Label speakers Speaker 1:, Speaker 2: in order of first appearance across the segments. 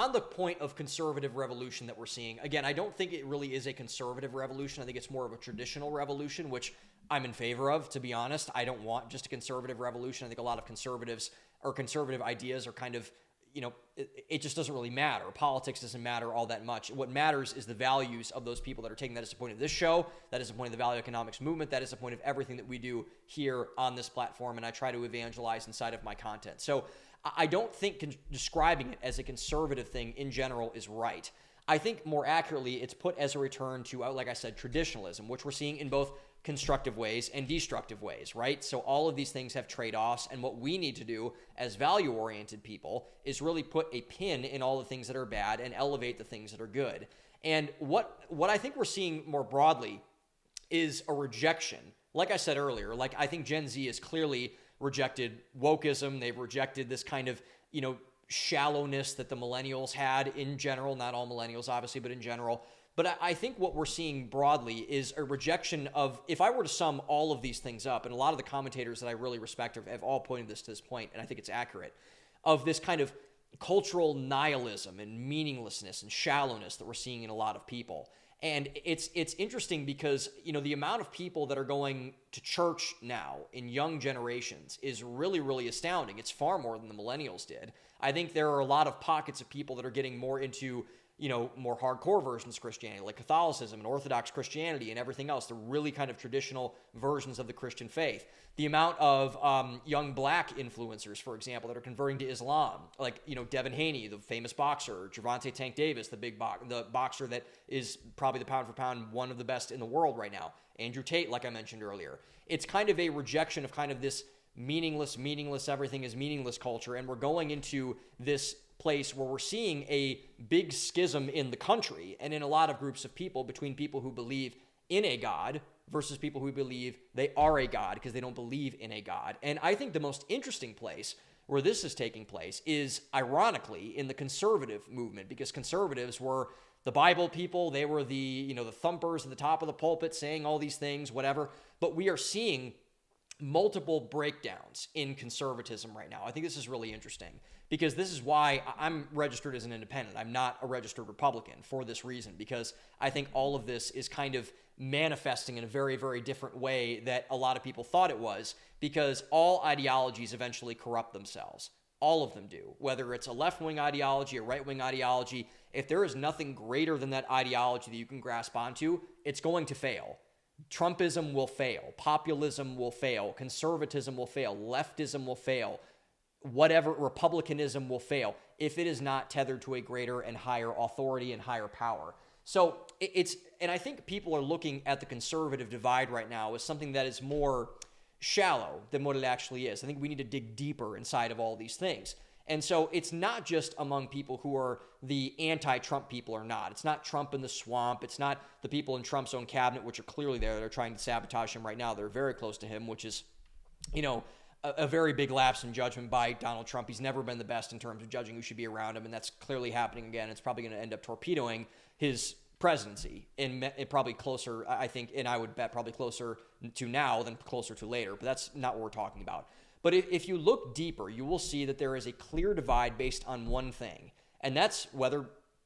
Speaker 1: on the point of conservative revolution that we're seeing, again, I don't think it really is a conservative revolution. I think it's more of a traditional revolution, which I'm in favor of, to be honest. I don't want just a conservative revolution. I think a lot of conservatives or conservative ideas are kind of, it just doesn't really matter. Politics doesn't matter all that much. What matters is the values of those people that are taking that as the point of this show. That is the point of the value economics movement. That is the point of everything that we do here on this platform, and I try to evangelize inside of my content. So I don't think describing it as a conservative thing in general is right. I think more accurately, it's put as a return to, like I said, traditionalism, which we're seeing in both constructive ways and destructive ways, right? So all of these things have trade-offs, and what we need to do as value-oriented people is really put a pin in all the things that are bad and elevate the things that are good. And what I think we're seeing more broadly is a rejection. Like I said earlier, like I think Gen Z has clearly rejected wokeism. They've rejected this kind of, shallowness that the millennials had in general, not all millennials obviously, but in general. But I think what we're seeing broadly is a rejection of, if I were to sum all of these things up, and a lot of the commentators that I really respect have all pointed this to this point, and I think it's accurate, of this kind of cultural nihilism and meaninglessness and shallowness that we're seeing in a lot of people. And it's interesting because, the amount of people that are going to church now in young generations is really, really astounding. It's far more than the millennials did. I think there are a lot of pockets of people that are getting more into, more hardcore versions of Christianity, like Catholicism and Orthodox Christianity and everything else, the really kind of traditional versions of the Christian faith. The amount of young black influencers, for example, that are converting to Islam, like, Devin Haney, the famous boxer, Gervonta Tank Davis, the boxer that is probably the pound for pound one of the best in the world right now, Andrew Tate, like I mentioned earlier. It's kind of a rejection of kind of this meaningless, everything is meaningless culture, and we're going into this place where we're seeing a big schism in the country and in a lot of groups of people between people who believe in a God versus people who believe they are a God because they don't believe in a God. And I think the most interesting place where this is taking place is, ironically, in the conservative movement, because conservatives were the Bible people. They were the thumpers at the top of the pulpit saying all these things, whatever. But we are seeing multiple breakdowns in conservatism right now. I think this is really interesting because this is why I'm registered as an independent. I'm not a registered Republican for this reason, because I think all of this is kind of manifesting in a very, very different way that a lot of people thought it was, because all ideologies eventually corrupt themselves. All of them do. Whether it's a left-wing ideology, a right-wing ideology, if there is nothing greater than that ideology that you can grasp onto, it's going to fail. Trumpism will fail. Populism will fail. Conservatism will fail. Leftism will fail. Whatever, republicanism will fail if it is not tethered to a greater and higher authority and higher power. So and I think people are looking at the conservative divide right now as something that is more shallow than what it actually is. I think we need to dig deeper inside of all these things. And so it's not just among people who are the anti-Trump people or not. It's not Trump in the swamp. It's not the people in Trump's own cabinet, which are clearly there. They're trying to sabotage him right now. They're very close to him, which is, a very big lapse in judgment by Donald Trump. He's never been the best in terms of judging who should be around him, and that's clearly happening again. It's probably going to end up torpedoing his presidency, and probably closer, I think, and I would bet probably closer to now than closer to later, but that's not what we're talking about. But if you look deeper, you will see that there is a clear divide based on one thing, and that's whether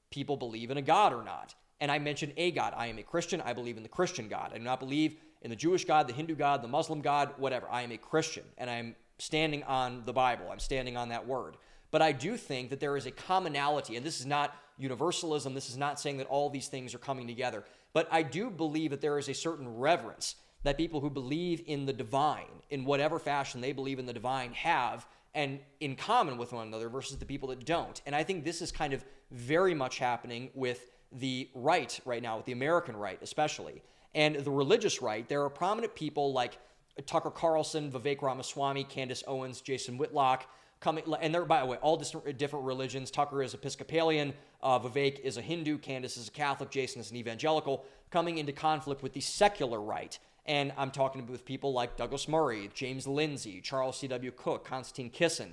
Speaker 1: people believe in a God or not. And I mentioned a God. I am a Christian. I believe in the Christian God. I do not believe in the Jewish God, the Hindu God, the Muslim God, whatever. I am a Christian, and I'm standing on the Bible. I'm standing on that word. But I do think that there is a commonality, and this is not universalism. This is not saying that all these things are coming together. But I do believe that there is a certain reverence that people who believe in the divine, in whatever fashion they believe in the divine, have, and in common with one another versus the people that don't. And I think this is kind of very much happening with the right now, with the American right especially. And the religious right, there are prominent people like Tucker Carlson, Vivek Ramaswamy, Candace Owens, Jason Whitlock, coming, and they're, by the way, all different religions. Tucker is Episcopalian, Vivek is a Hindu, Candace is a Catholic, Jason is an evangelical, coming into conflict with the secular right. And I'm talking with people like Douglas Murray, James Lindsay, Charles C.W. Cook, Konstantin Kisin.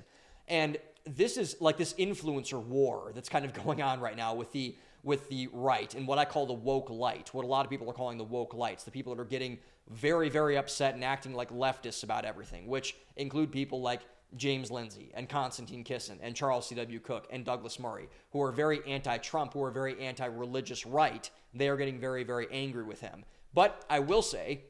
Speaker 1: And this is like this influencer war that's kind of going on right now with the right and what I call the woke light, what a lot of people are calling the woke lights, the people that are getting very, very upset and acting like leftists about everything, which include people like James Lindsay and Konstantin Kisin and Charles C.W. Cook and Douglas Murray, who are very anti-Trump, who are very anti-religious right, they are getting very, very angry with him. But I will say,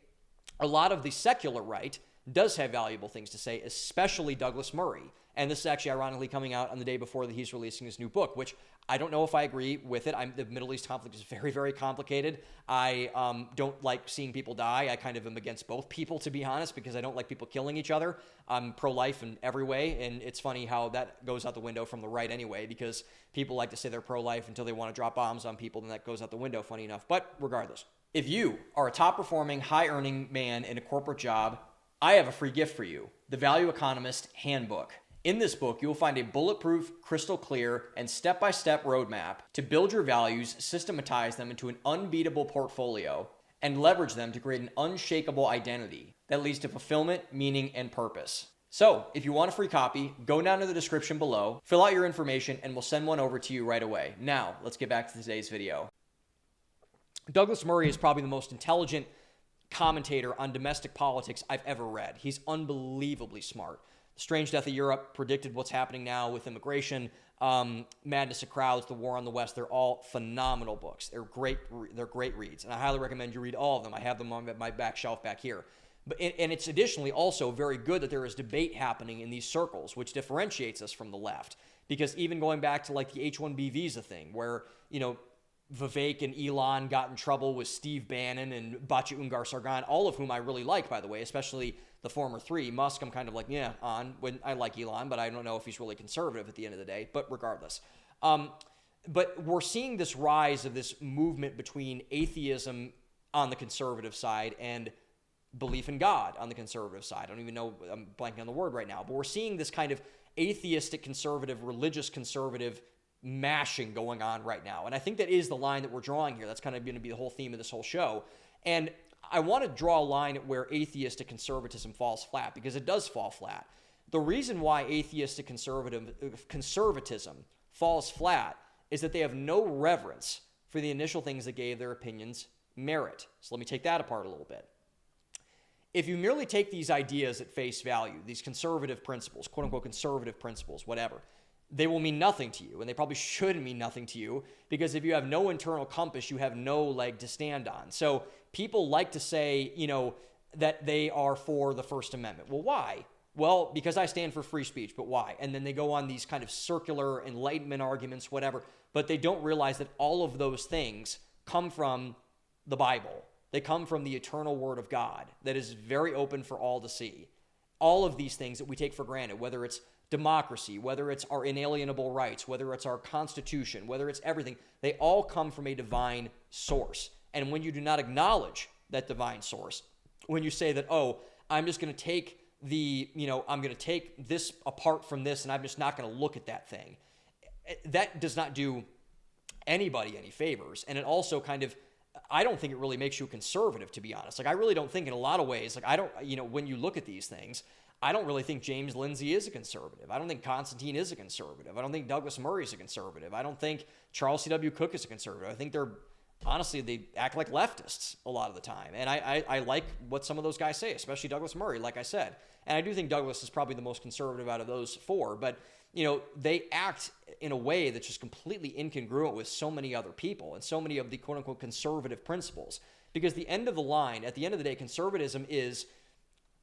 Speaker 1: a lot of the secular right does have valuable things to say, especially Douglas Murray. And this is actually ironically coming out on the day before that he's releasing his new book, which I don't know if I agree with it. The Middle East conflict is very, very complicated. I don't like seeing people die. I kind of am against both people, to be honest, because I don't like people killing each other. I'm pro-life in every way, and it's funny how that goes out the window from the right anyway, because people like to say they're pro-life until they want to drop bombs on people, and that goes out the window, funny enough. But regardless, if you are a top-performing, high-earning man in a corporate job, I have a free gift for you, the Value Economist Handbook. In this book, you will find a bulletproof, crystal clear, and step-by-step roadmap to build your values, systematize them into an unbeatable portfolio, and leverage them to create an unshakable identity that leads to fulfillment, meaning, and purpose. So, if you want a free copy, go down to the description below, fill out your information, and we'll send one over to you right away. Now, let's get back to today's video. Douglas Murray is probably the most intelligent commentator on domestic politics I've ever read. He's unbelievably smart. The Strange Death of Europe predicted what's happening now with immigration, Madness of Crowds, The War on the West. They're all phenomenal books. They're great reads, and I highly recommend you read all of them. I have them on my back shelf back here. And it's additionally also very good that there is debate happening in these circles, which differentiates us from the left. Because even going back to like the H-1B visa thing, where, you know, Vivek and Elon got in trouble with Steve Bannon and Batya Ungar-Sargon, all of whom I really like, by the way, especially the former three. Musk, I'm kind of like, yeah, on. When I like Elon, but I don't know if he's really conservative at the end of the day. But regardless. But we're seeing this rise of this movement between atheism on the conservative side and belief in God on the conservative side. I don't even know, I'm blanking on the word right now. But we're seeing this kind of atheistic conservative, religious conservative mashing going on right now. And I think that is the line that we're drawing here. That's kind of going to be the whole theme of this whole show. And I want to draw a line at where atheistic conservatism falls flat, because it does fall flat. The reason why atheistic conservatism falls flat is that they have no reverence for the initial things that gave their opinions merit. So let me take that apart a little bit. If you merely take these ideas at face value, these conservative principles, quote unquote conservative principles, whatever, they will mean nothing to you, and they probably should mean nothing to you, because if you have no internal compass, you have no leg to stand on. So people like to say, you know, that they are for the First Amendment. Well, why? Well, because I stand for free speech, but why? And then they go on these kind of circular enlightenment arguments, whatever, but they don't realize that all of those things come from the Bible. They come from the eternal Word of God that is very open for all to see. All of these things that we take for granted, whether it's democracy, whether it's our inalienable rights, whether it's our Constitution, whether it's everything, they all come from a divine source. And when you do not acknowledge that divine source, when you say that, oh, I'm just going to take I'm going to take this apart from this and I'm just not going to look at that thing, that does not do anybody any favors. And it also I don't think it really makes you a conservative, to be honest. Like, I really don't think in a lot of ways, like, I don't, when you look at these things, I don't really think James Lindsay is a conservative. I don't think Konstantin is a conservative. I don't think Douglas Murray is a conservative. I don't think Charles C.W. Cook is a conservative. I think they act like leftists a lot of the time. And I like what some of those guys say, especially Douglas Murray, like I said. And I do think Douglas is probably the most conservative out of those four. But, they act in a way that's just completely incongruent with so many other people and so many of the quote-unquote conservative principles. Because at the end of the day, conservatism is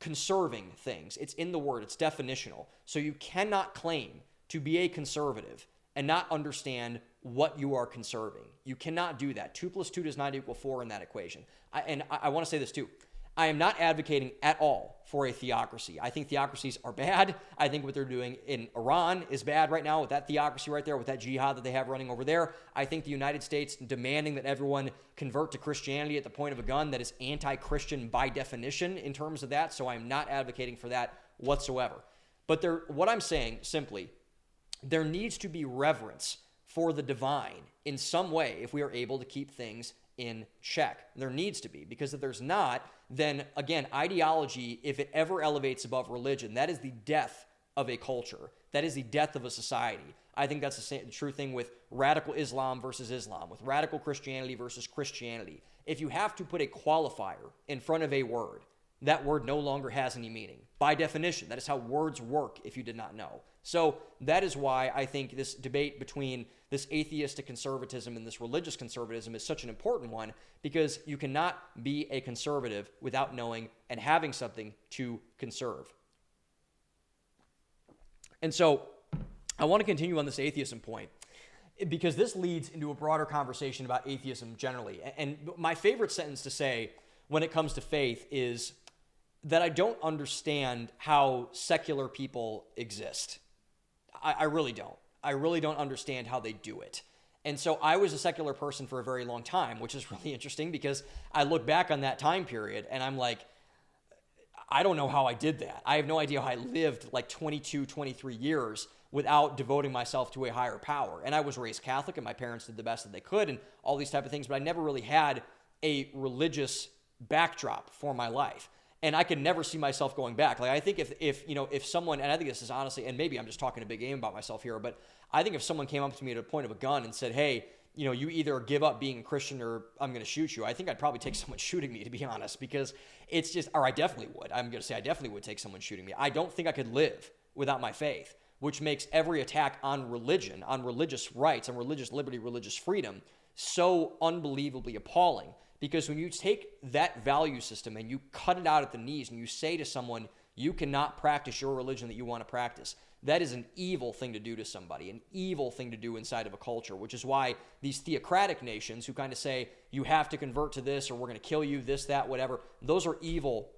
Speaker 1: conserving things. It's in the word. It's definitional. So you cannot claim to be a conservative and not understand what you are conserving. You cannot do that. 2 + 2 does not equal 4 in that equation. I want to say this too. I am not advocating at all for a theocracy. I think theocracies are bad. I think what they're doing in Iran is bad right now with that theocracy right there, with that jihad that they have running over there. I think the United States demanding that everyone convert to Christianity at the point of a gun, that is anti-Christian by definition in terms of that. So I'm not advocating for that whatsoever. But what I'm saying simply, there needs to be reverence for the divine in some way if we are able to keep things in check. There needs to be, because if there's not, then again, ideology, if it ever elevates above religion, that is the death of a culture. That is the death of a society. I think that's the true thing with radical Islam versus Islam, with radical Christianity versus Christianity. If you have to put a qualifier in front of a word, that word no longer has any meaning. By definition, that is how words work if you did not know. So that is why I think this debate between this atheistic conservatism and this religious conservatism is such an important one, because you cannot be a conservative without knowing and having something to conserve. And so I want to continue on this atheism point, because this leads into a broader conversation about atheism generally. And my favorite sentence to say when it comes to faith is that I don't understand how secular people exist. I really don't. I really don't understand how they do it. And so I was a secular person for a very long time, which is really interesting, because I look back on that time period and I'm like, I don't know how I did that. I have no idea how I lived like 22, 23 years without devoting myself to a higher power. And I was raised Catholic, and my parents did the best that they could and all these type of things, but I never really had a religious backdrop for my life. And I could never see myself going back. Like, I think if someone, and I think this is honestly, and maybe I'm just talking a big game about myself here, but I think if someone came up to me at a point of a gun and said, hey, you either give up being a Christian or I'm going to shoot you, I think I'd probably take someone shooting me, to be honest, because it's just, or I definitely would. I'm going to say I definitely would take someone shooting me. I don't think I could live without my faith, which makes every attack on religion, on religious rights, on religious liberty, religious freedom, so unbelievably appalling. Because when you take that value system and you cut it out at the knees and you say to someone, you cannot practice your religion that you want to practice, that is an evil thing to do to somebody, an evil thing to do inside of a culture, which is why these theocratic nations who kind of say, you have to convert to this or we're going to kill you, this, that, whatever, those are evil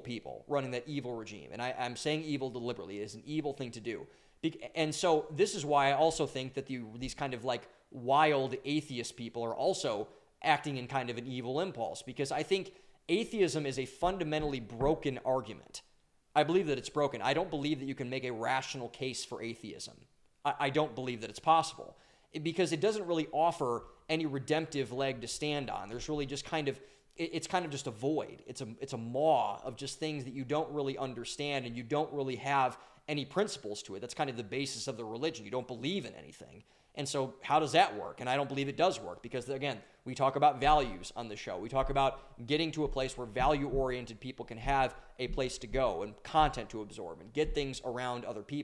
Speaker 1: people running that evil regime. And I'm saying evil deliberately. It is an evil thing to do. And so this is why I also think that these kind of like wild atheist people are also acting in kind of an evil impulse, because I think atheism is a fundamentally broken argument. I believe that it's broken. I don't believe that you can make a rational case for atheism. I don't believe that it's possible, because it doesn't really offer any redemptive leg to stand on. There's really just it's kind of just a void. It's a maw of just things that you don't really understand, and you don't really have any principles to it. That's kind of the basis of the religion. You don't believe in anything. And so how does that work? And I don't believe it does work, because, again, we talk about values on the show. We talk about getting to a place where value-oriented people can have a place to go and content to absorb and get things around other people.